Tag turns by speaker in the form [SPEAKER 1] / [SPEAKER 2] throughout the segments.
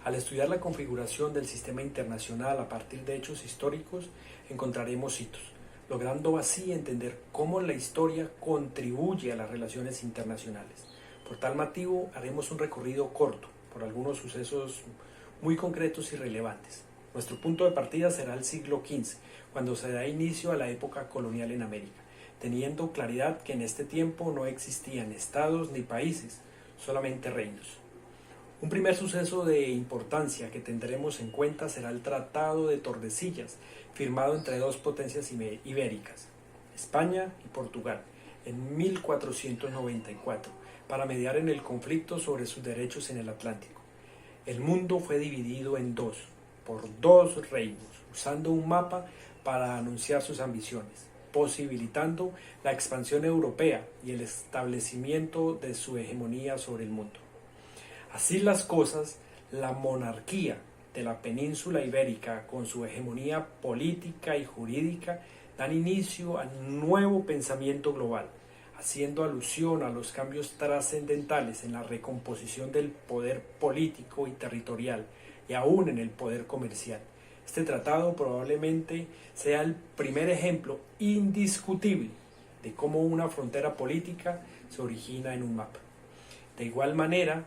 [SPEAKER 1] Al estudiar la configuración del sistema internacional a partir de hechos históricos, encontraremos hitos, logrando así entender cómo la historia contribuye a las relaciones internacionales. Por tal motivo, haremos un recorrido corto por algunos sucesos muy concretos y relevantes. Nuestro punto de partida será el siglo XV, cuando se da inicio a la época colonial en América, teniendo claridad que en este tiempo no existían estados ni países, solamente reinos. Un primer suceso de importancia que tendremos en cuenta será el Tratado de Tordesillas, firmado entre dos potencias ibéricas, España y Portugal, en 1494, para mediar en el conflicto sobre sus derechos en el Atlántico. El mundo fue dividido en dos, por dos reinos, usando un mapa para anunciar sus ambiciones, posibilitando la expansión europea y el establecimiento de su hegemonía sobre el mundo. Así las cosas, la monarquía de la península ibérica, con su hegemonía política y jurídica, dan inicio a un nuevo pensamiento global, haciendo alusión a los cambios trascendentales en la recomposición del poder político y territorial, y aún en el poder comercial. Este tratado probablemente sea el primer ejemplo indiscutible de cómo una frontera política se origina en un mapa. De igual manera,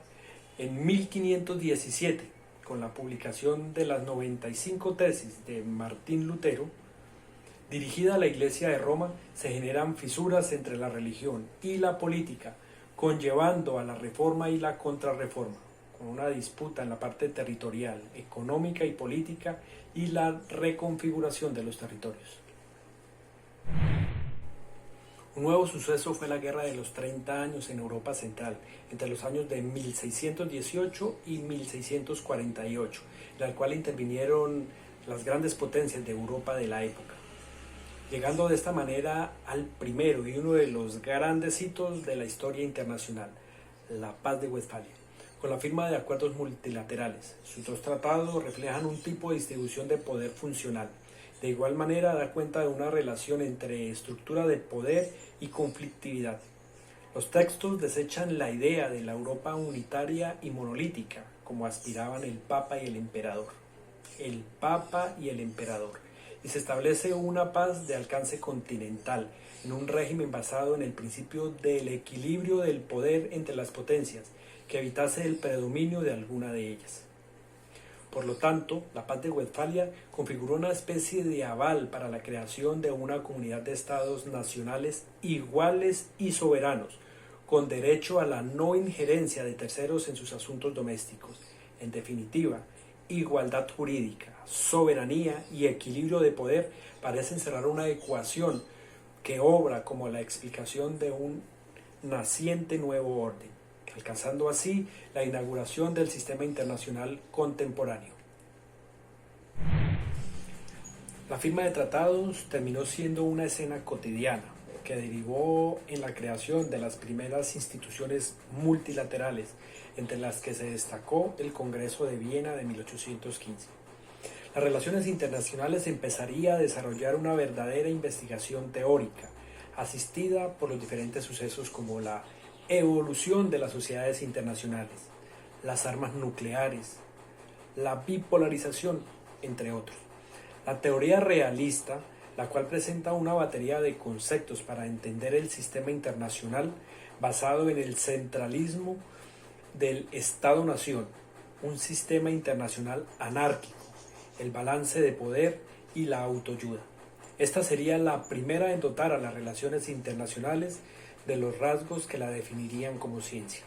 [SPEAKER 1] en 1517, con la publicación de las 95 tesis de Martín Lutero, dirigida a la Iglesia de Roma, se generan fisuras entre la religión y la política, conllevando a la reforma y la contrarreforma, con una disputa en la parte territorial, económica y política, y la reconfiguración de los territorios. Un nuevo suceso fue la Guerra de los 30 años en Europa Central, entre los años de 1618 y 1648, en la cual intervinieron las grandes potencias de Europa de la época, llegando de esta manera al primero y uno de los grandes hitos de la historia internacional, la Paz de Westfalia, con la firma de acuerdos multilaterales. Sus dos tratados reflejan un tipo de distribución de poder funcional. De igual manera, da cuenta de una relación entre estructura de poder y conflictividad. Los textos desechan la idea de la Europa unitaria y monolítica, como aspiraban el Papa y el Emperador. El Papa y el Emperador. Y se establece una paz de alcance continental, en un régimen basado en el principio del equilibrio del poder entre las potencias, que evitase el predominio de alguna de ellas. Por lo tanto, la Paz de Westfalia configuró una especie de aval para la creación de una comunidad de estados nacionales iguales y soberanos, con derecho a la no injerencia de terceros en sus asuntos domésticos. En definitiva, igualdad jurídica, soberanía y equilibrio de poder parecen cerrar una ecuación que obra como la explicación de un naciente nuevo orden, alcanzando así la inauguración del sistema internacional contemporáneo. La firma de tratados terminó siendo una escena cotidiana que derivó en la creación de las primeras instituciones multilaterales, entre las que se destacó el Congreso de Viena de 1815. Las relaciones internacionales empezaría a desarrollar una verdadera investigación teórica, asistida por los diferentes sucesos como la evolución de las sociedades internacionales, las armas nucleares, la bipolarización, entre otros. La teoría realista, la cual presenta una batería de conceptos para entender el sistema internacional basado en el centralismo del Estado-Nación, un sistema internacional anárquico, el balance de poder y la autoayuda. Esta sería la primera en dotar a las relaciones internacionales de los rasgos que la definirían como ciencia.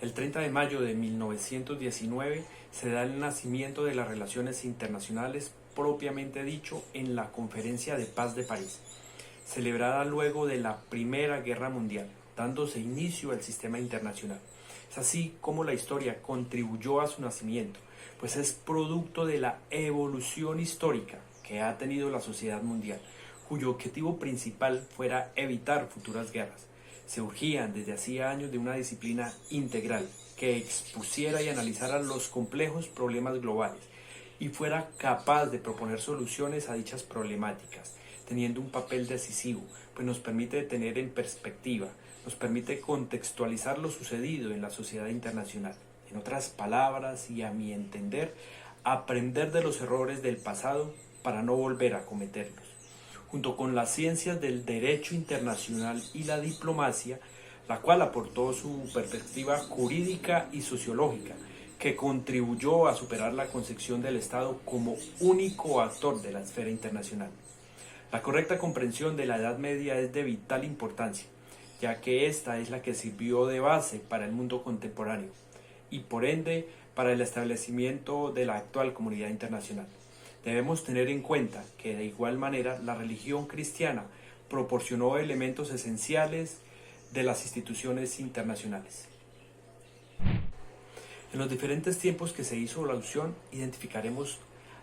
[SPEAKER 1] El 30 de mayo de 1919 se da el nacimiento de las relaciones internacionales propiamente dicho en la Conferencia de Paz de París, celebrada luego de la Primera Guerra Mundial, dándose inicio al sistema internacional. Es así como la historia contribuyó a su nacimiento, pues es producto de la evolución histórica que ha tenido la sociedad mundial, cuyo objetivo principal fuera evitar futuras guerras. Se urgían desde hacía años de una disciplina integral que expusiera y analizara los complejos problemas globales y fuera capaz de proponer soluciones a dichas problemáticas, teniendo un papel decisivo, pues nos permite tener en perspectiva, nos permite contextualizar lo sucedido en la sociedad internacional. En otras palabras, y a mi entender, aprender de los errores del pasado para no volver a cometerlos. Junto con las ciencias del derecho internacional y la diplomacia, la cual aportó su perspectiva jurídica y sociológica, que contribuyó a superar la concepción del Estado como único actor de la esfera internacional. La correcta comprensión de la Edad Media es de vital importancia, ya que esta es la que sirvió de base para el mundo contemporáneo y por ende para el establecimiento de la actual comunidad internacional. Debemos tener en cuenta que de igual manera la religión cristiana proporcionó elementos esenciales de las instituciones internacionales. En los diferentes tiempos que se hizo la alusión identificaremos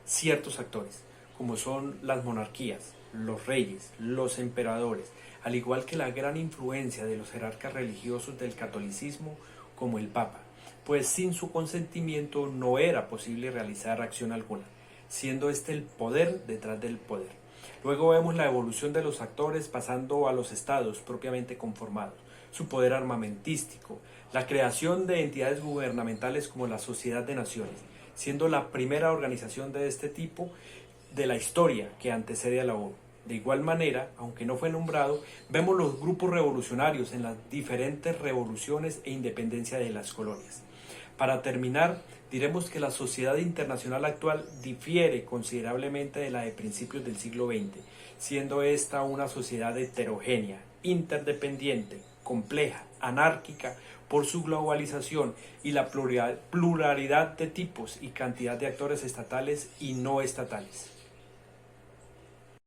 [SPEAKER 1] ciertos actores, como son las monarquías, los reyes, los emperadores, al igual que la gran influencia de los jerarcas religiosos del catolicismo como el Papa, pues sin su consentimiento no era posible realizar acción alguna, siendo este el poder detrás del poder. Luego vemos la evolución de los actores pasando a los estados propiamente conformados, su poder armamentístico, la creación de entidades gubernamentales como la Sociedad de Naciones, siendo la primera organización de este tipo de la historia que antecede a la ONU. De igual manera, aunque no fue nombrado, vemos los grupos revolucionarios en las diferentes revoluciones e independencia de las colonias. Para terminar, diremos que la sociedad internacional actual difiere considerablemente de la de principios del siglo XX, siendo esta una sociedad heterogénea, interdependiente, compleja, anárquica por su globalización y la pluralidad de tipos y cantidad de actores estatales y no estatales.